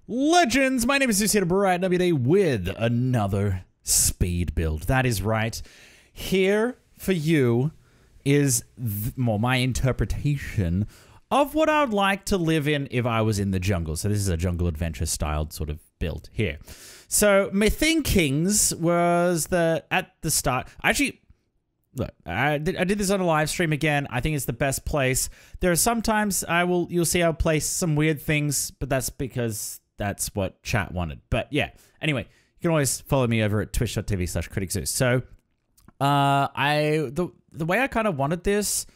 Legends, my name is Zeuz here bright today with another speed build. That is right. Here for you is my interpretation of what I would like to live in if I was in the jungle. So this is a jungle adventure styled sort of build here. So my thinkings was that at the start, actually, look, I did this on a live stream again. I think it's the best place. There are sometimes you'll see I'll place some weird things, but that's because that's what chat wanted. But yeah, anyway, you can always follow me over at twitch.tv/criticzeus. So the way I kind of wanted this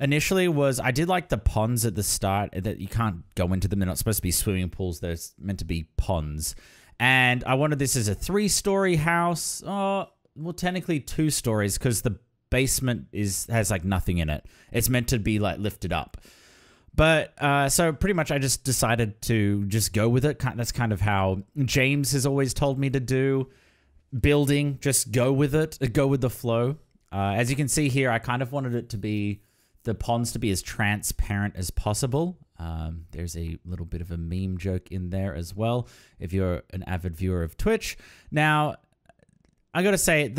initially was I did like the ponds at the start that you can't go into them. They're not supposed to be swimming pools. They're meant to be ponds. And I wanted this as a 3-story house. Well, technically 2 stories because the basement has like nothing in it. It's meant to be like lifted up. But so pretty much I just decided to just go with it. That's kind of how James has always told me to do building. Just go with it. Go with the flow. As you can see here, I kind of wanted it to be, the ponds to be as transparent as possible. There's a little bit of a meme joke in there as well, if you're an avid viewer of Twitch. Now, I gotta say,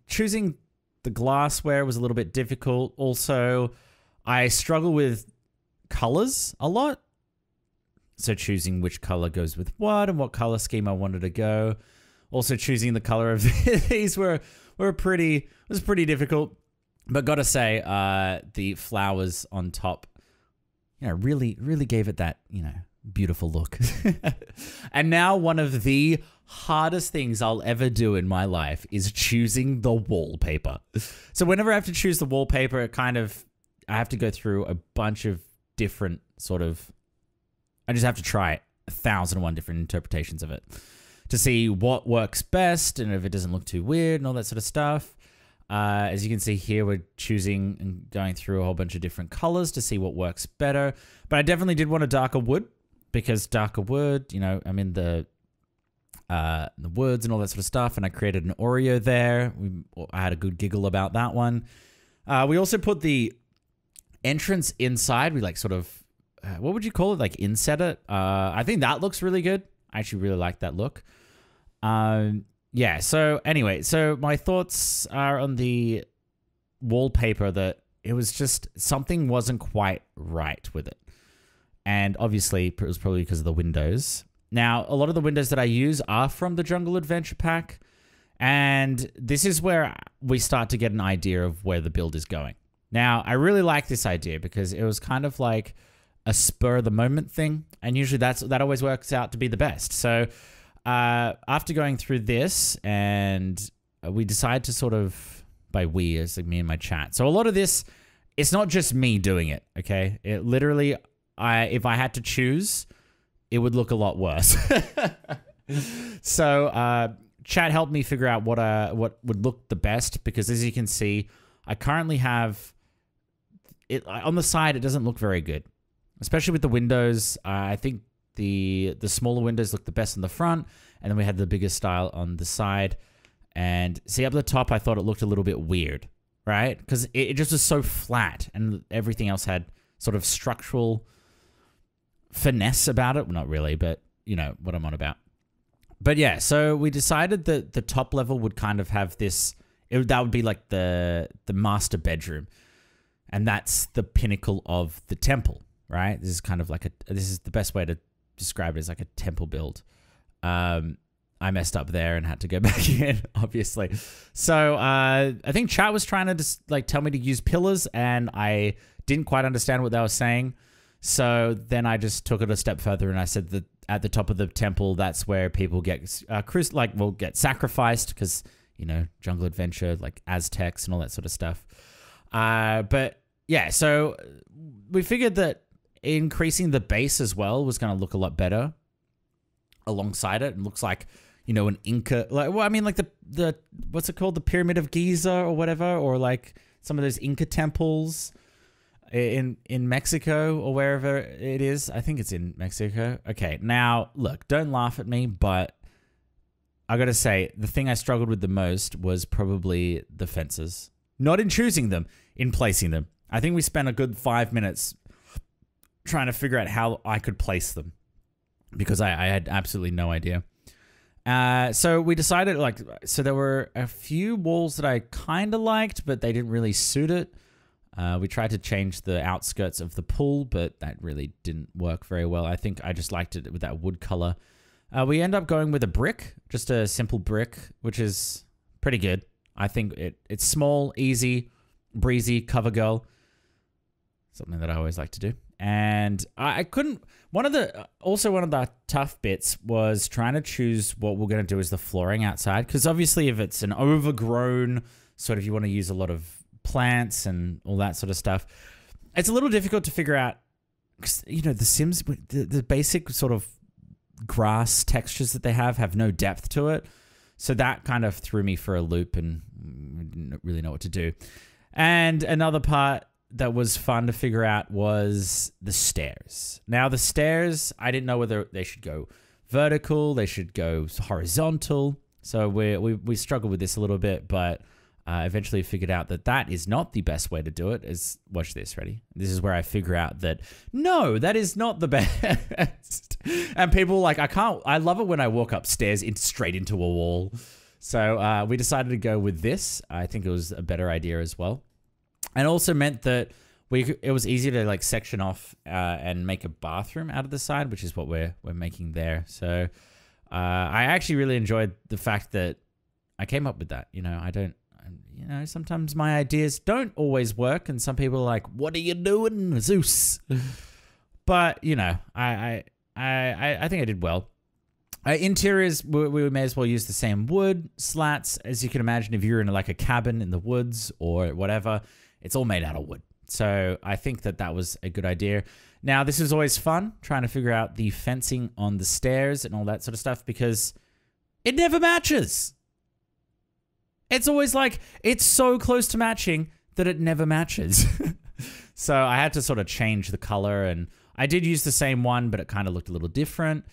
choosing the glassware was a little bit difficult. Also, I struggle with colors a lot. So choosing which color goes with what and what color scheme I wanted to go. Also choosing the color of these was pretty difficult. But gotta say, the flowers on top, really gave it that, beautiful look. And now one of the hardest things I'll ever do in my life is choosing the wallpaper. So whenever I have to choose the wallpaper, I have to go through a bunch of different I just have to try 1,001 different interpretations of it to see what works best and if it doesn't look too weird and all that sort of stuff. As you can see here, we're choosing and going through a whole bunch of different colors to see what works better. But I definitely did want a darker wood because darker wood, I'm in the woods and all that sort of stuff. And I created an Oreo there. I had a good giggle about that one. We also put the entrance inside. We what would you call it? Like inset it. I think that looks really good. I actually really like that look. Yeah, so anyway, so my thoughts are on the wallpaper that it was just something wasn't quite right with it. And obviously, it was probably because of the windows. Now, a lot of the windows that I use are from the Jungle Adventure Pack. And this is where we start to get an idea of where the build is going. Now, I really like this idea because it was kind of like a spur-of-the-moment thing. And usually that always works out to be the best. So after going through this, and we decided to sort of, by we, it's like me and my chat. So a lot of this, it's not just me doing it, okay? It literally, if I had to choose, it would look a lot worse. So chat helped me figure out what would look the best, because as you can see, I currently have it on the side. It doesn't look very good, especially with the windows. I think the smaller windows look the best in the front, and then we had the bigger style on the side. And see, up the top, I thought it looked a little bit weird, right? Because it just was so flat, and everything else had sort of structural finesse about it. Well, not really, but you know what I'm on about. But yeah, so we decided that the top level would kind of have this. That would be like the master bedroom, and that's the pinnacle of the temple, right? This is kind of like this is the best way to describe it, as like a temple build. I messed up there and had to go back in, obviously. So I think chat was trying to just like tell me to use pillars, and I didn't quite understand what they were saying. So then I just took it a step further, and I said that at the top of the temple, that's where people get get sacrificed, because jungle adventure, like Aztecs and all that sort of stuff. But yeah, so we figured that increasing the base as well was going to look a lot better alongside it. It looks like, an Inca, like the what's it called? The Pyramid of Giza or whatever, or like some of those Inca temples in Mexico or wherever it is. I think it's in Mexico. Okay, now look, don't laugh at me, but I got to say, the thing I struggled with the most was probably the fences. Not in choosing them, in placing them. I think we spent a good 5 minutes trying to figure out how I could place them. because I had absolutely no idea. So we decided, like, so there were a few walls that I kind of liked, but they didn't really suit it. We tried to change the outskirts of the pool, but that really didn't work very well. I think I just liked it with that wood color. We end up going with a brick, just a simple brick, which is pretty good. I think it's small, easy, breezy, cover girl. Something that I always like to do. And I couldn't... One of the tough bits was trying to choose what we're going to do as the flooring outside. Because obviously if it's an overgrown, sort of you want to use a lot of plants and all that sort of stuff, it's a little difficult to figure out. You know, the Sims, the basic sort of grass textures that they have no depth to it. So that kind of threw me for a loop and didn't really know what to do. And another part that was fun to figure out was the stairs. Now, the stairs, I didn't know whether they should go vertical, they should go horizontal. So we struggled with this a little bit, but eventually figured out that that is not the best way to do it. Watch this, ready? This is where I figure out that, no, that is not the best. And people are like, I love it when I walk upstairs straight into a wall. So we decided to go with this. I think it was a better idea as well. And also meant that it was easier to like section off and make a bathroom out of the side, which is what we're making there. So I actually really enjoyed the fact that I came up with that. You know, sometimes my ideas don't always work, and some people are like, "What are you doing, Zeus?" But you know, I think I did well. Interiors, we may as well use the same wood slats. As you can imagine, if you're in like a cabin in the woods or whatever, it's all made out of wood. So I think that was a good idea. Now, this is always fun, trying to figure out the fencing on the stairs and all that sort of stuff, because it never matches. It's always like, it's so close to matching that it never matches. So I had to sort of change the color, and I did use the same one, but it kind of looked a little different.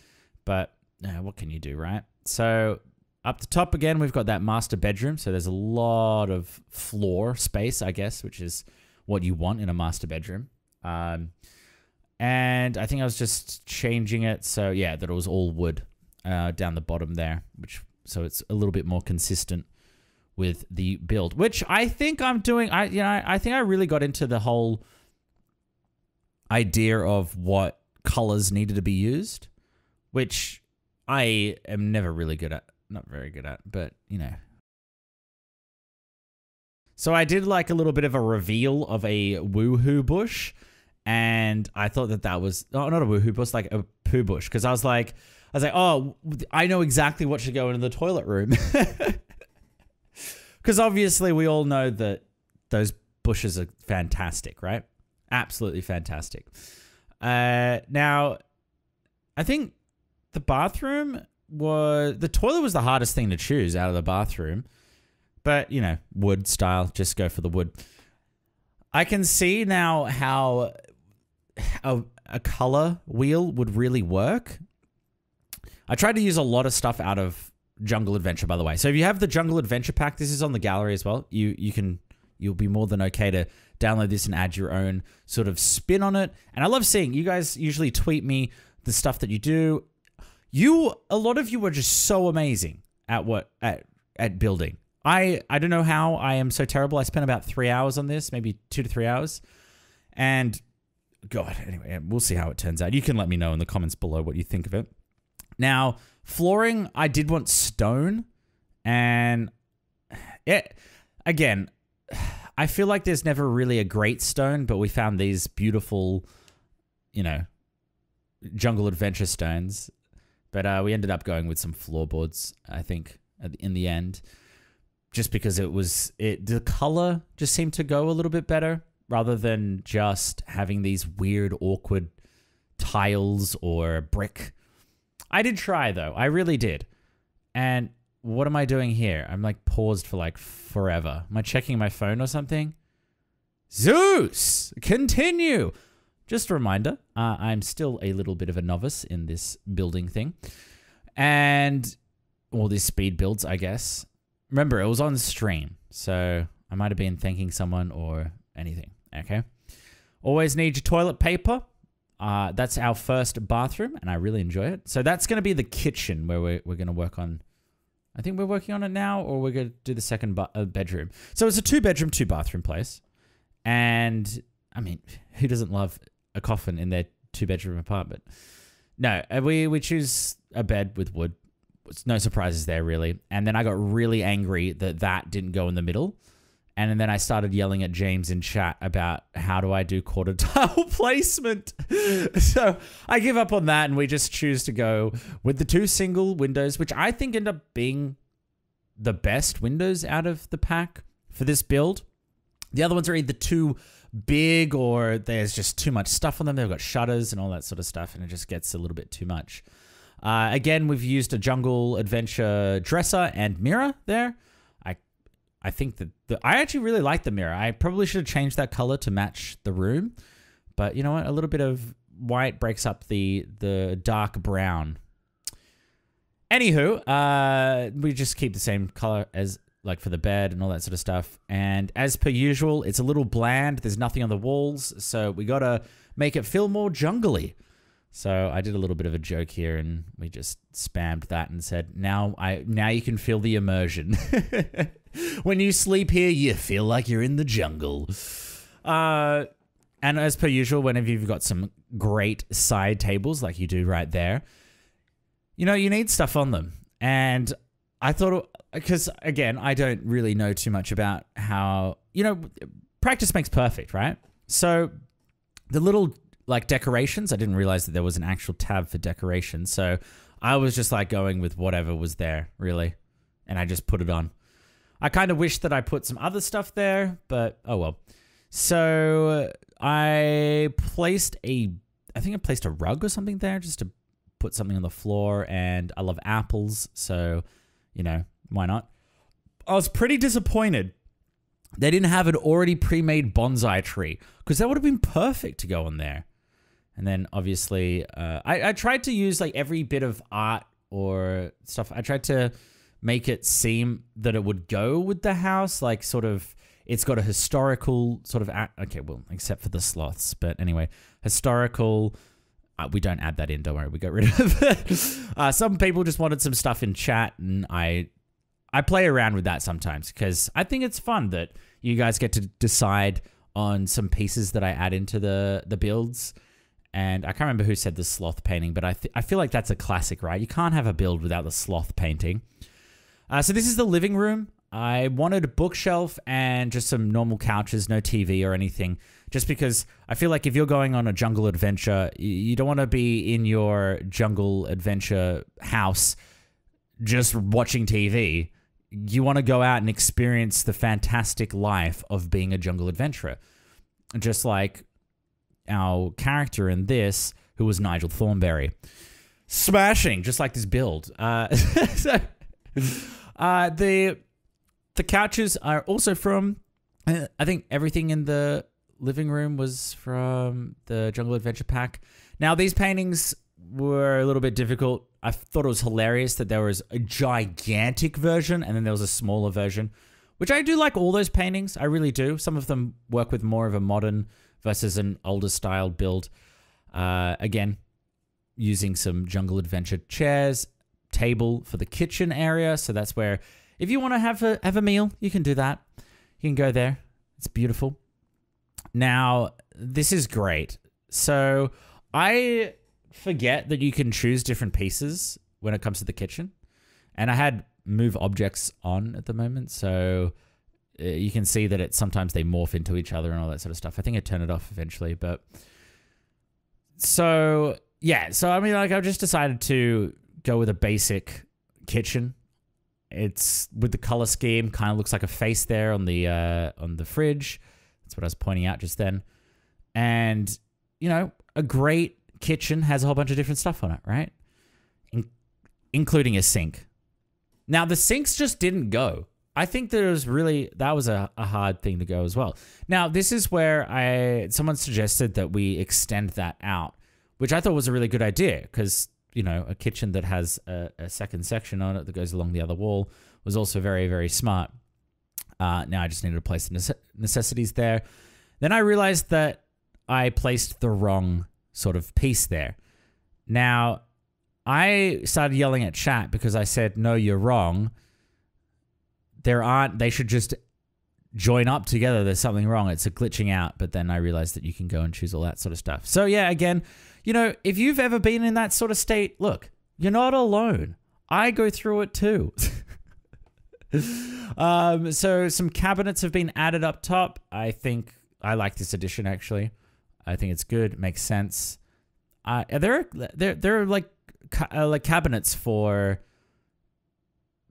But what can you do, right? So up the top again, we've got that master bedroom. So there's a lot of floor space, I guess, which is what you want in a master bedroom. And I think I was just changing it. So yeah, that it was all wood down the bottom there, so it's a little bit more consistent with the build, which I think I'm doing. I think I really got into the whole idea of what colors needed to be used, which I am never really good at. Not very good at, but, you know. So I did like a little bit of a reveal of a woohoo bush, and I thought that was, oh, not a woohoo bush, like a poo bush, because I was like, oh, I know exactly what should go into the toilet room. Because obviously we all know that those bushes are fantastic, right? Absolutely fantastic. Now, I think the bathroom the toilet was the hardest thing to choose out of the bathroom, but you know, wood style, just go for the wood. I can see now how a color wheel would really work. I tried to use a lot of stuff out of Jungle Adventure, by the way. So if you have the Jungle Adventure pack, this is on the gallery as well. You'll be more than okay to download this and add your own sort of spin on it. And I love seeing you guys usually tweet me the stuff that you do. A lot of you are just so amazing at building. I don't know how I am so terrible. I spent about 3 hours on this, maybe 2 to 3 hours. And God, anyway, we'll see how it turns out. You can let me know in the comments below what you think of it. Now, flooring, I did want stone, and again, I feel like there's never really a great stone, but we found these beautiful, you know, Jungle Adventure stones. But we ended up going with some floorboards, I think, in the end, just because the color just seemed to go a little bit better rather than just having these weird, awkward tiles or brick. I did try, though. I really did. And what am I doing here? I'm like paused for like forever. Am I checking my phone or something? Zeus! Continue! Just a reminder, I'm still a little bit of a novice in this building thing. And all these speed builds, I guess. Remember, it was on stream, so I might have been thanking someone or anything, okay? Always need your toilet paper. That's our first bathroom, and I really enjoy it. So that's going to be the kitchen where we're going to work on. I think we're working on it now, or we're going to do the second bedroom. So it's a 2-bedroom, 2-bathroom place. And, I mean, who doesn't love a coffin in their 2-bedroom apartment? No, we choose a bed with wood. No surprises there, really. And then I got really angry that didn't go in the middle. And then I started yelling at James in chat about how do I do quarter tile placement. So I give up on that, and we just choose to go with the 2 single windows, which I think end up being the best windows out of the pack for this build. The other ones are either too big or there's just too much stuff on them. They've got shutters and all that sort of stuff, and it just gets a little bit too much. Again, we've used a jungle adventure dresser and mirror there. I think that I actually really like the mirror. I probably should have changed that color to match the room. But you know what? A little bit of white breaks up the dark brown. Anywho, we just keep the same color as like for the bed and all that sort of stuff. And as per usual, it's a little bland. There's nothing on the walls. So we got to make it feel more jungly. So I did a little bit of a joke here, and we just spammed that and said, now you can feel the immersion. When you sleep here, you feel like you're in the jungle. And as per usual, whenever you've got some great side tables like you do right there, you know, you need stuff on them. And I thought, because again, I don't really know too much about how, you know, practice makes perfect, right? So the little like decorations, I didn't realize that there was an actual tab for decorations. So I was just like going with whatever was there, really. And I just put it on. I kind of wish that I put some other stuff there, but oh well. So I placed I think I placed a rug or something there just to put something on the floor, and I love apples, so, you know, why not? I was pretty disappointed they didn't have an already pre-made bonsai tree, because that would have been perfect to go on there. And then obviously, I tried to use like every bit of art or stuff. I tried to make it seem that it would go with the house, like sort of, it's got a historical sort of, okay, well, except for the sloths, but anyway, historical, we don't add that in, don't worry, we got rid of it. Some people just wanted some stuff in chat, and I play around with that sometimes, because I think it's fun that you guys get to decide on some pieces that I add into the builds. And I can't remember who said the sloth painting, but I feel like that's a classic, right? You can't have a build without the sloth painting. So this is the living room. I wanted a bookshelf and just some normal couches, no TV or anything, just because I feel like if you're going on a jungle adventure, you don't want to be in your jungle adventure house just watching TV. You want to go out and experience the fantastic life of being a jungle adventurer. Just like our character in this, who was Nigel Thornberry. Smashing, just like this build. So, the couches are also from, I think everything in the living room was from the Jungle Adventure Pack. Now, these paintings were a little bit difficult. I thought it was hilarious that there was a gigantic version and then there was a smaller version, which I do like all those paintings. I really do. Some of them work with more of a modern versus an older style build. Again, using some Jungle Adventure chairs, table for the kitchen area. So that's where, if you want to have a meal, you can do that. You can go there. It's beautiful. Now, this is great. So I forget that you can choose different pieces when it comes to the kitchen. And I had move objects on at the moment. So you can see that sometimes they morph into each other and all that sort of stuff. I think I turn it off eventually, but so yeah. So I mean, like, I've just decided to go with a basic kitchen. It's with the color scheme, kind of looks like a face there on the fridge. That's what I was pointing out just then. And you know, a great kitchen has a whole bunch of different stuff on it, right? Including a sink. Now the sinks just didn't go. I think that was a hard thing to go as well. Now, this is where someone suggested that we extend that out, which I thought was a really good idea, because, you know, a kitchen that has a second section on it that goes along the other wall was also very, very smart. Now I just needed to place the necessities there. Then I realized that I placed the wrong sort of piece there. Now, I started yelling at chat because I said, no, you're wrong. They should just join up together. There's something wrong. It's a glitching out. But then I realized that you can go and choose all that sort of stuff. So yeah, again, you know, if you've ever been in that sort of state, look, you're not alone. I go through it too. So some cabinets have been added up top. I think I like this addition, actually. I think it's good. It makes sense. There are like cabinets for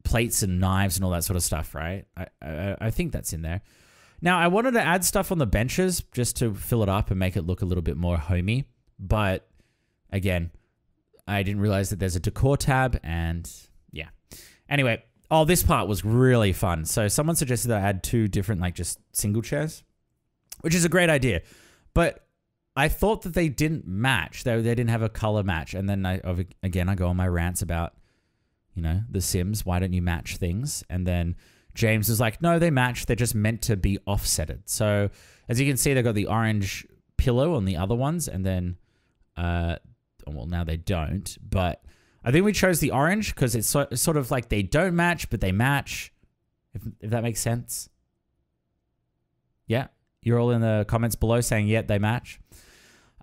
plates and knives and all that sort of stuff, right? I think that's in there. Now, I wanted to add stuff on the benches just to fill it up and make it look a little bit more homey. But again, I didn't realize that there's a decor tab, and yeah. Anyway, oh, this part was really fun. So someone suggested that I add 2 different, like, just single chairs, which is a great idea. But I thought that they didn't match. They didn't have a color match. And then I go on my rants about, you know, The Sims. Why don't you match things? And then James is like, no, they match. They're just meant to be offsetted. So as you can see, they've got the orange pillow on the other ones. And then, well, now they don't. But I think we chose the orange because it's sort of like they don't match, but they match. If that makes sense. Yeah. You're all in the comments below saying, yeah, they match.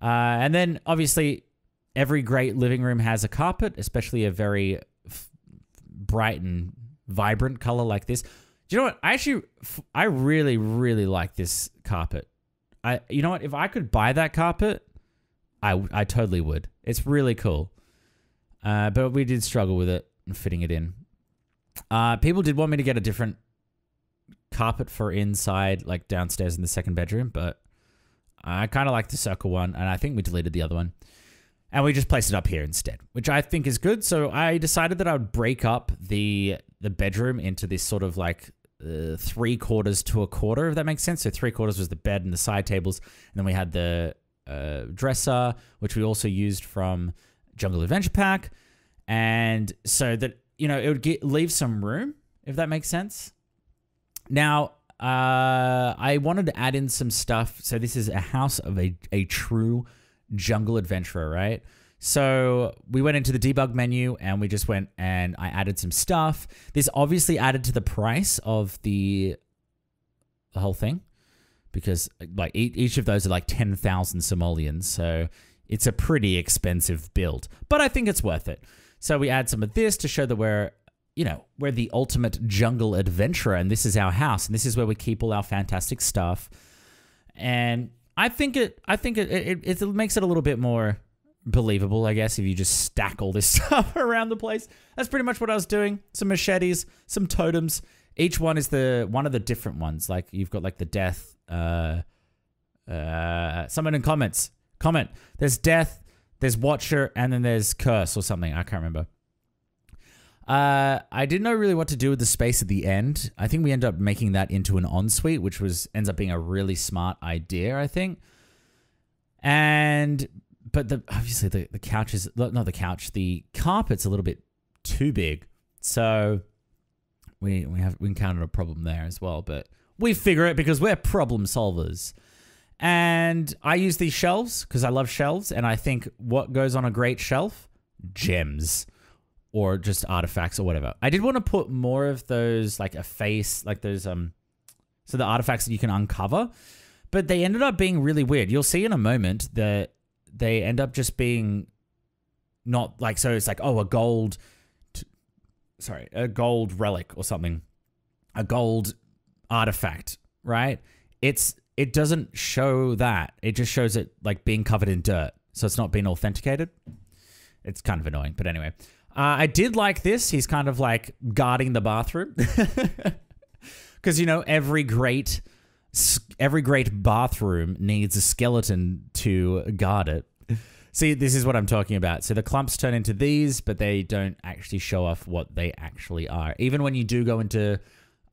And then, obviously, every great living room has a carpet, especially a very bright and vibrant color like this. Do you know what? I really, really like this carpet. You know what? If I could buy that carpet, I totally would. It's really cool. But we did struggle with it and fitting it in. People did want me to get a different carpet for inside, like downstairs in the second bedroom, but I kind of like the circle one, and I think we deleted the other one. And we just placed it up here instead, which I think is good. So I decided that I would break up the bedroom into this sort of like 3/4 to a quarter, if that makes sense. So 3/4 was the bed and the side tables, and then we had the dresser, which we also used from Jungle Adventure Pack. And so that, you know, it would leave some room, if that makes sense. Now, I wanted to add in some stuff. So this is a house of a true jungle adventurer, right? So we went into the debug menu and we just went and I added some stuff. This obviously added to the price of the whole thing because like each of those are like 10,000 simoleons. So it's a pretty expensive build, but I think it's worth it. So we add some of this to show that we're the ultimate jungle adventurer, and this is our house, and this is where we keep all our fantastic stuff. And I think it makes it a little bit more believable, I guess, if you just stack all this stuff around the place. That's pretty much what I was doing. Some machetes, some totems. Each one is one of the different ones. Like you've got like the death. Someone in comments. Comment. There's death, there's watcher, and then there's curse or something. I can't remember. I didn't know really what to do with the space at the end. I think we ended up making that into an ensuite, which ends up being a really smart idea, I think. But obviously the couch is not the couch. The carpet's a little bit too big, so we encountered a problem there as well. But we figure it because we're problem solvers. And I use these shelves because I love shelves, and I think what goes on a great shelf? Gems. Or just artifacts or whatever. I did want to put more of those, like a face, like those, so the artifacts that you can uncover, but they ended up being really weird. You'll see in a moment that they end up just being not like, so it's like, oh, a gold relic or something, a gold artifact, right? It doesn't show that. It just shows it like being covered in dirt. So it's not being authenticated. It's kind of annoying, but anyway. I did like this. He's kind of like guarding the bathroom. Because, you know, every great bathroom needs a skeleton to guard it. See, this is what I'm talking about. So the clumps turn into these, but they don't actually show off what they actually are. Even when you do go into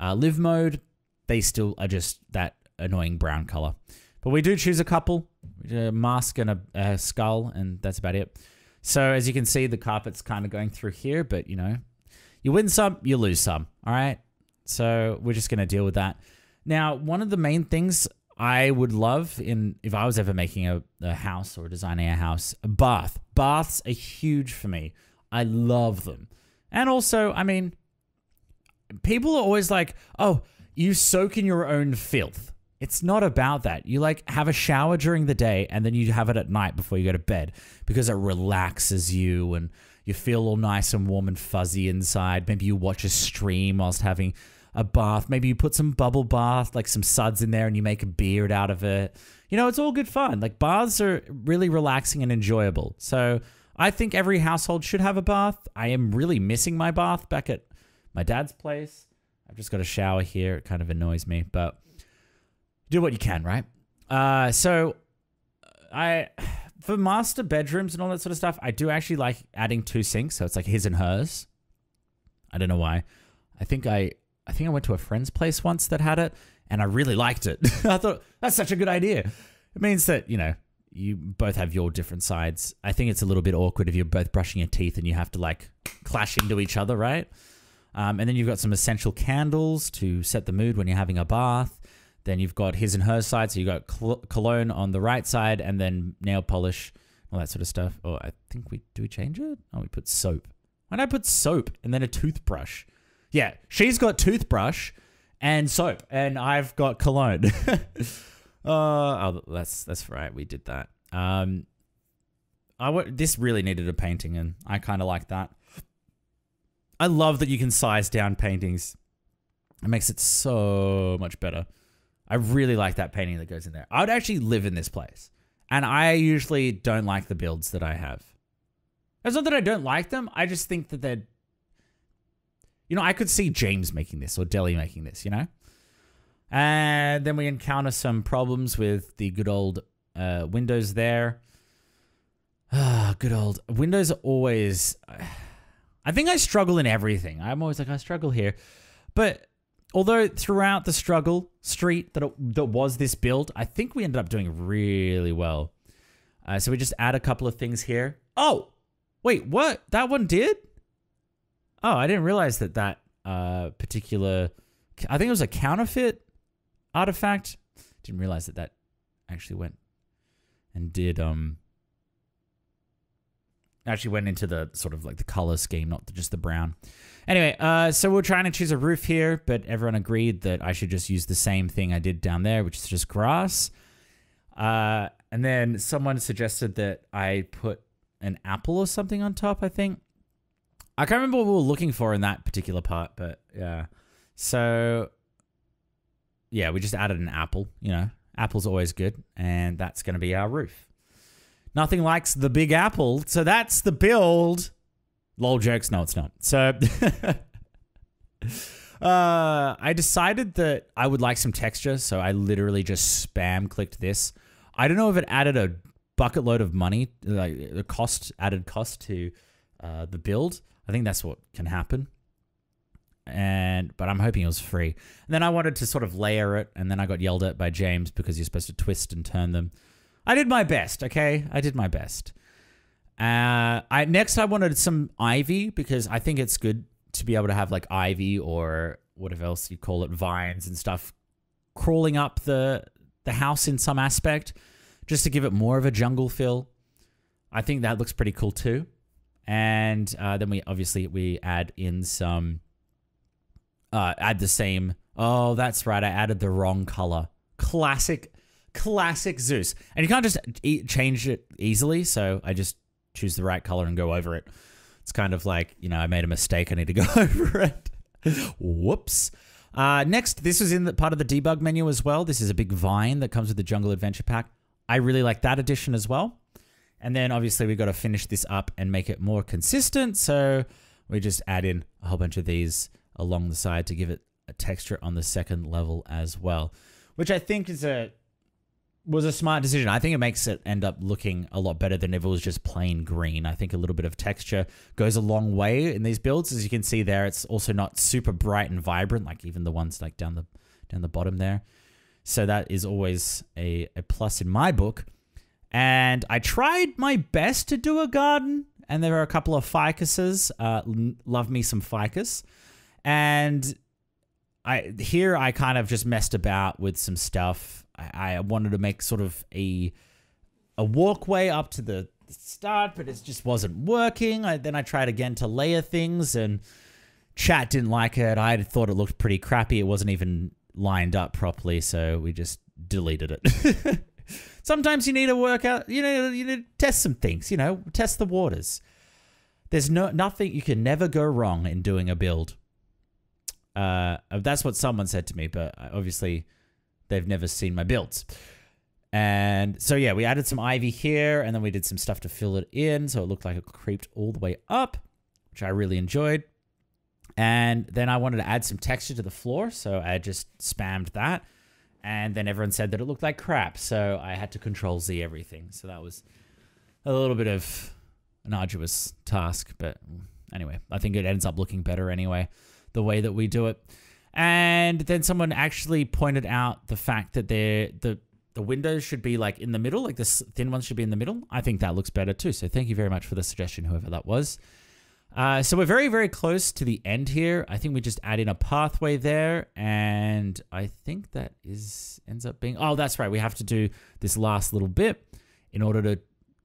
live mode, they still are just that annoying brown color. But we do choose a couple, a mask and a skull, and that's about it. So as you can see, the carpet's kind of going through here, but you know, you win some, you lose some, all right? So we're just going to deal with that. Now, one of the main things I would love if I was ever making a house or designing a house, a bath. Baths are huge for me. I love them. And also, I mean, people are always like, oh, you soak in your own filth. It's not about that. You like have a shower during the day and then you have it at night before you go to bed because it relaxes you and you feel all nice and warm and fuzzy inside. Maybe you watch a stream whilst having a bath. Maybe you put some bubble bath, like some suds in there and you make a beard out of it. You know, it's all good fun. Like baths are really relaxing and enjoyable. So I think every household should have a bath. I am really missing my bath back at my dad's place. I've just got a shower here. It kind of annoys me, but do what you can, right? For master bedrooms and all that sort of stuff, I do actually like adding 2 sinks. So it's like his and hers. I don't know why. I think I went to a friend's place once that had it and I really liked it. I thought that's such a good idea. It means that, you know, you both have your different sides. I think it's a little bit awkward if you're both brushing your teeth and you have to like clash into each other, right? And then you've got some essential candles to set the mood when you're having a bath. Then you've got his and her side. So you've got cologne on the right side and then nail polish, all that sort of stuff. Oh, I think we change it? Oh, we put soap. Why did I put soap and then a toothbrush? Yeah, she's got toothbrush and soap and I've got cologne. That's right. We did that. This really needed a painting and I kind of like that. I love that you can size down paintings. It makes it so much better. I really like that painting that goes in there. I would actually live in this place. And I usually don't like the builds that I have. It's not that I don't like them. I just think that they're... You know, I could see James making this or Deli making this, you know? And then we encounter some problems with the good old windows there. Good old... Windows are always... I think I struggle in everything. I'm always like, I struggle here. But... Although throughout the struggle street that was this build, I think we ended up doing really well. So we just add a couple of things here. Oh, wait, what? That one did? Oh, I didn't realize that particular... I think it was a counterfeit artifact. Didn't realize that actually went and did... Actually went into the sort of like the color scheme, not just the brown. Anyway, so we're trying to choose a roof here, but everyone agreed that I should just use the same thing I did down there, which is just grass. And then someone suggested that I put an apple or something on top, I think. I can't remember what we were looking for in that particular part, but yeah. So, yeah, we just added an apple, you know. Apple's always good, and that's going to be our roof. Nothing likes the big apple, so that's the build. Lol jokes, no it's not. So, I decided that I would like some texture, so I literally just spam clicked this. I don't know if it added a bucket load of money, like the added cost to the build. I think that's what can happen. But I'm hoping it was free. And then I wanted to sort of layer it, and then I got yelled at by James because you're supposed to twist and turn them. I did my best, okay? I did my best. Next, I wanted some ivy because I think it's good to be able to have like ivy or whatever else you call it, vines and stuff, crawling up the house in some aspect, just to give it more of a jungle feel. I think that looks pretty cool too. And then we add in some, add the same. Oh, that's right. I added the wrong color. Classic Zeus. And you can't just change it easily, so I just choose the right color and go over it. It's kind of like, you know, I made a mistake. I need to go over it. Whoops. Next, this was in the part of the debug menu as well. This is a big vine that comes with the Jungle Adventure Pack. I really like that addition as well. And then obviously we've got to finish this up and make it more consistent. So we just add in a whole bunch of these along the side to give it a texture on the second level as well, which I think was a smart decision. I think it makes it end up looking a lot better than if it was just plain green. I think a little bit of texture goes a long way in these builds. As you can see there, it's also not super bright and vibrant, like even the ones like down the bottom there. So that is always a plus in my book. And I tried my best to do a garden, and there are a couple of ficuses. Love me some ficus. And I kind of just messed about with some stuff. I wanted to make sort of a walkway up to the start, but it just wasn't working. Then I tried again to layer things, and chat didn't like it. I thought it looked pretty crappy. It wasn't even lined up properly, so we just deleted it. Sometimes you need to work out, you need to test some things, test the waters. There's nothing, you can never go wrong in doing a build. That's what someone said to me, but obviously they've never seen my builds. And so, yeah, we added some ivy here, and then we did some stuff to fill it in, so it looked like it creeped all the way up, which I really enjoyed. And then I wanted to add some texture to the floor, so I just spammed that. And then everyone said that it looked like crap, so I had to Control-Z everything. So that was a little bit of an arduous task, but anyway, I think it ends up looking better anyway, the way that we do it. And then someone actually pointed out the fact that the windows should be like in the middle, like the thin ones should be in the middle. I think that looks better too, so thank you very much for the suggestion, whoever that was. So we're very, very close to the end here. I think we just add in a pathway there, and I think that ends up being... Oh, that's right. We have to do this last little bit in order to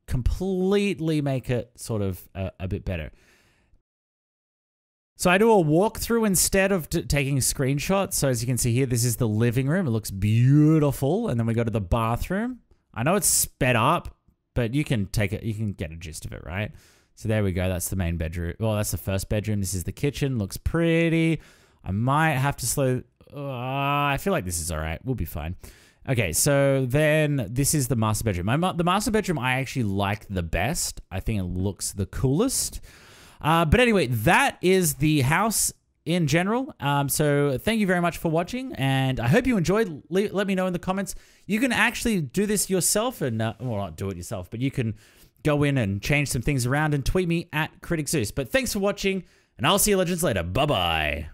completely make it sort of a bit better. So I do a walkthrough instead of taking screenshots. So as you can see here, this is the living room. It looks beautiful. And then we go to the bathroom. I know it's sped up, but you can take it. You can get a gist of it, right? So there we go. That's the main bedroom. Well, that's the first bedroom. This is the kitchen. Looks pretty. I might have to slow... I feel like this is all right. We'll be fine. Okay, so then this is the master bedroom. The master bedroom I actually like the best. I think it looks the coolest. But anyway, that is the house in general. So thank you very much for watching, and I hope you enjoyed. Let me know in the comments. You can actually do this yourself, and well, not do it yourself, but you can go in and change some things around and tweet me at Critic Zeus. But thanks for watching, and I'll see you legends later. Bye-bye.